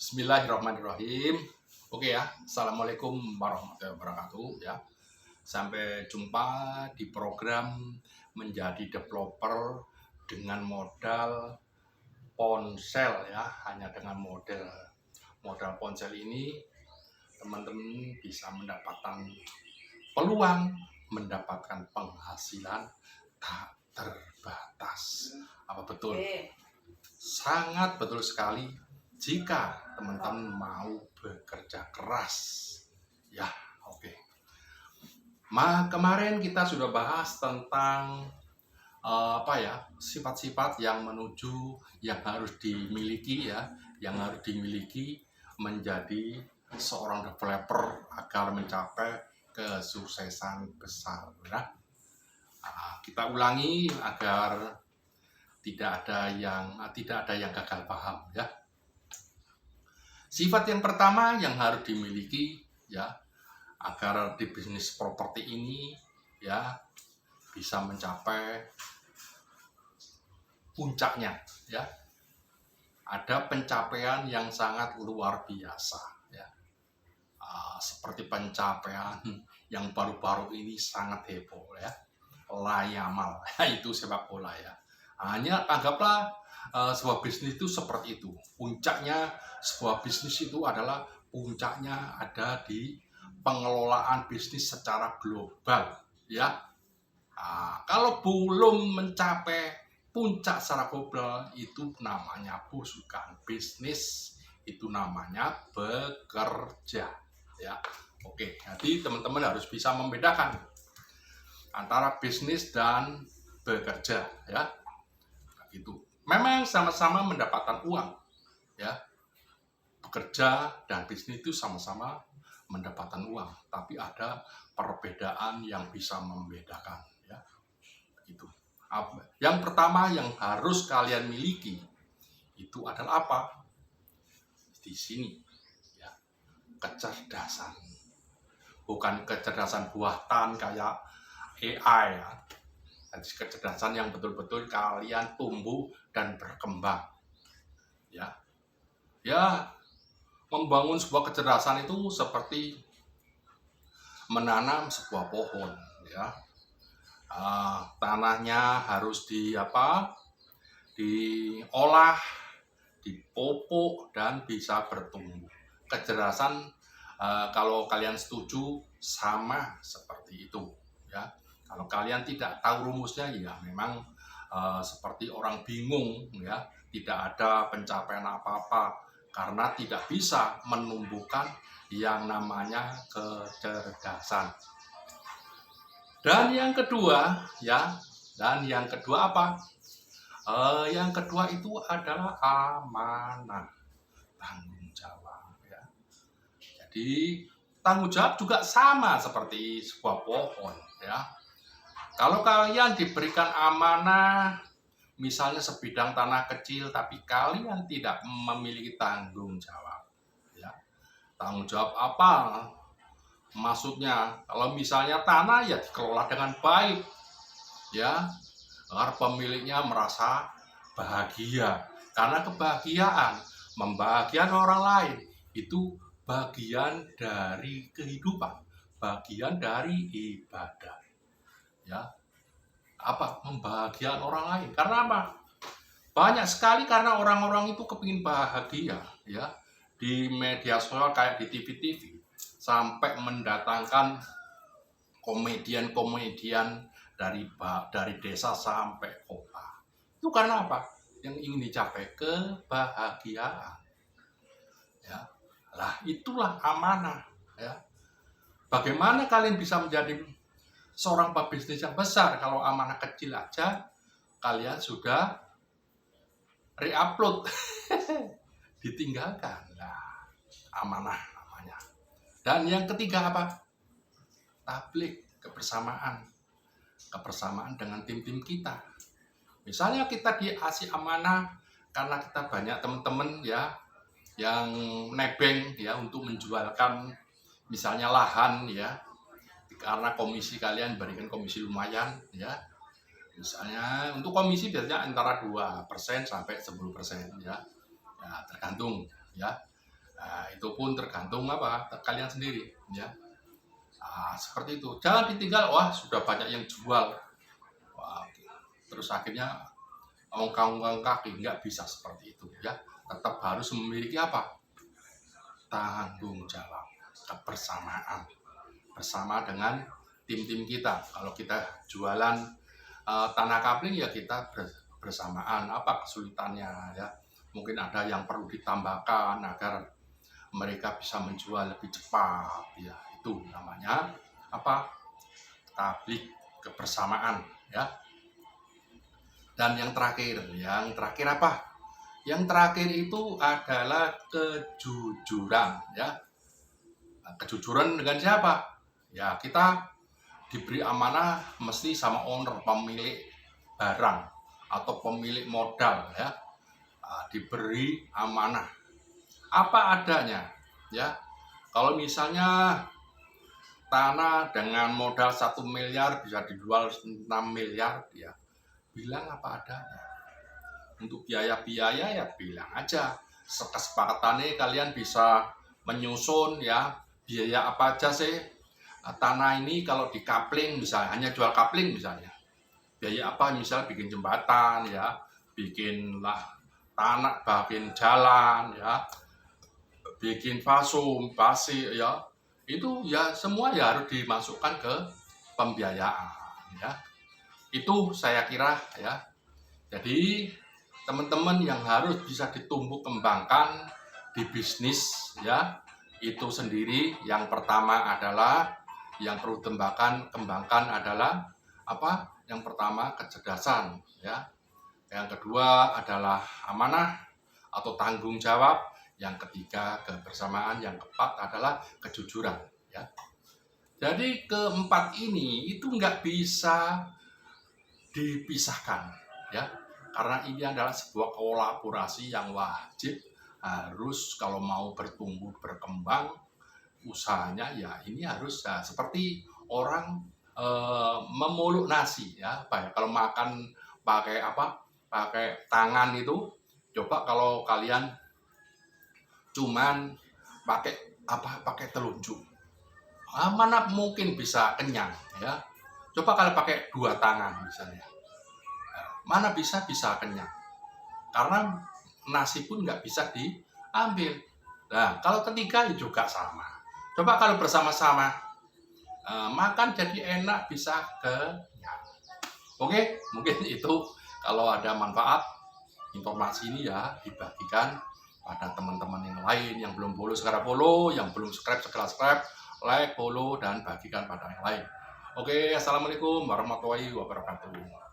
Bismillahirrahmanirrahim. Oke ya, Assalamualaikum warahmatullahi wabarakatuh ya. Sampai jumpa di program menjadi developer dengan modal ponsel ya. Hanya dengan modal ponsel ini teman-teman bisa mendapatkan peluang mendapatkan penghasilan tak terbatas. Apa betul? Sangat betul sekali jika teman-teman mau bekerja keras. Ya, oke. Kemarin kita sudah bahas tentang sifat-sifat yang harus dimiliki ya, yang harus dimiliki menjadi seorang developer agar mencapai kesuksesan besar ya. Kita ulangi agar tidak ada yang gagal paham ya. Sifat yang pertama yang harus dimiliki ya agar di bisnis properti ini ya bisa mencapai puncaknya ya. Ada pencapaian yang sangat luar biasa ya. Seperti pencapaian yang baru-baru ini sangat heboh ya. Layamal itu sepak bola ya. Hanya anggaplah sebuah bisnis itu seperti itu. Puncaknya sebuah bisnis itu adalah puncaknya ada di pengelolaan bisnis secara global ya. Kalau belum mencapai puncak secara global itu namanya bukan bisnis, itu namanya bekerja ya. Oke, jadi teman-teman harus bisa membedakan antara bisnis dan bekerja ya. Itu memang sama-sama mendapatkan uang ya. Bekerja dan bisnis itu sama-sama mendapatkan uang, tapi ada perbedaan yang bisa membedakan ya. Begitu. Yang pertama yang harus kalian miliki itu adalah apa? Di sini ya. Kecerdasan. Bukan kecerdasan buatan kayak AI ya. Kecerdasan yang betul-betul kalian tumbuh dan berkembang ya. Membangun sebuah kecerdasan itu seperti menanam sebuah pohon ya. Tanahnya harus diolah, dipupuk dan bisa bertumbuh. Kecerdasan kalau kalian setuju sama seperti itu ya. Kalau kalian tidak tahu rumusnya ya memang seperti orang bingung ya, tidak ada pencapaian apa-apa karena tidak bisa menumbuhkan yang namanya kecerdasan. Dan yang kedua apa? Yang kedua itu adalah amanah, tanggung jawab ya. Jadi tanggung jawab juga sama seperti sebuah pohon ya. Kalau kalian diberikan amanah, misalnya sebidang tanah kecil, tapi kalian tidak memiliki tanggung jawab, ya. Tanggung jawab apa? Maksudnya, kalau misalnya tanah ya dikelola dengan baik, ya, agar pemiliknya merasa bahagia. Karena kebahagiaan, membahagiakan orang lain itu bagian dari kehidupan, bagian dari ibadah. Ya, membahagiakan orang lain. Karena apa? Banyak sekali karena orang-orang itu kepingin bahagia ya di media sosial kayak di TV-TV sampai mendatangkan komedian-komedian dari desa sampai kota. Itu karena apa? Yang ingin dicapai kebahagiaan. Ya. Lah itulah amanah ya. Bagaimana kalian bisa menjadi seorang pebisnis yang besar kalau amanah kecil aja kalian sudah re-upload ditinggalkan? Nah, amanah namanya. Dan yang ketiga apa? Tablik, kebersamaan dengan tim-tim kita. Misalnya kita dikasih amanah karena kita banyak teman-teman ya yang nebeng ya untuk menjualkan misalnya lahan ya, karena komisi kalian berikan komisi lumayan ya. Misalnya untuk komisi biasanya antara 2% sampai 10% ya. Ya, tergantung ya. Nah, itu pun tergantung apa kalian sendiri, ya. Nah, seperti itu. Jangan ditinggal, wah sudah banyak yang jual. Wah, terus akhirnya ongkang-ongkang kaki, nggak bisa seperti itu, ya. Tetap harus memiliki apa? Tanggung jawab, kebersamaan bersama dengan tim-tim kita. Kalau kita jualan tanah kapling, ya kita bersamaan. Apa kesulitannya, ya? Mungkin ada yang perlu ditambahkan agar mereka bisa menjual lebih cepat, ya. Itu namanya apa? Tablik kebersamaan, ya. Dan yang terakhir apa? Yang terakhir itu adalah kejujuran, ya. Nah, kejujuran dengan siapa? Ya, kita diberi amanah mesti sama owner, pemilik barang atau pemilik modal, ya. Nah, diberi amanah apa adanya, ya. Kalau misalnya tanah dengan modal 1 miliar bisa dijual 6 miliar, ya bilang apa adanya. Untuk biaya-biaya ya bilang aja. Kesepakatannya kalian bisa menyusun, ya, biaya apa aja sih tanah ini kalau di kapling, misalnya hanya jual kapling misalnya. Biaya apa, misalnya bikin jembatan, ya, bikinlah tanah, bikin jalan, ya, bikin fasum, pasir, ya. Itu ya semua ya harus dimasukkan ke pembiayaan, ya. Itu saya kira, ya. Jadi teman-teman yang harus bisa ditumbuh kembangkan di bisnis, ya, itu sendiri. Yang pertama adalah yang perlu kembangkan adalah apa? Yang pertama kecerdasan, ya. Yang kedua adalah amanah atau tanggung jawab. Yang ketiga kebersamaan. Yang keempat adalah kejujuran, ya. Jadi keempat ini itu nggak bisa dipisahkan, ya, karena ini adalah sebuah kolaborasi yang wajib harus kalau mau bertumbuh berkembang usahanya, ya ini harus ya, seperti orang memuluk nasi, ya. Kalau makan pakai apa, pakai tangan itu, coba kalau kalian cuman pakai telunjuk, mana mungkin bisa kenyang, ya. Coba kalau pakai 2 tangan misalnya, mana bisa kenyang, karena nasi pun nggak bisa diambil. Nah, kalau ketiga juga sama. Coba kalau bersama-sama makan jadi enak, bisa kenyang. Oke, mungkin itu kalau ada manfaat informasi ini ya dibagikan pada teman-teman yang lain. Yang belum follow segera follow, yang belum subscribe segera subscribe, like, follow, dan bagikan pada yang lain. Oke, assalamualaikum warahmatullahi wabarakatuh.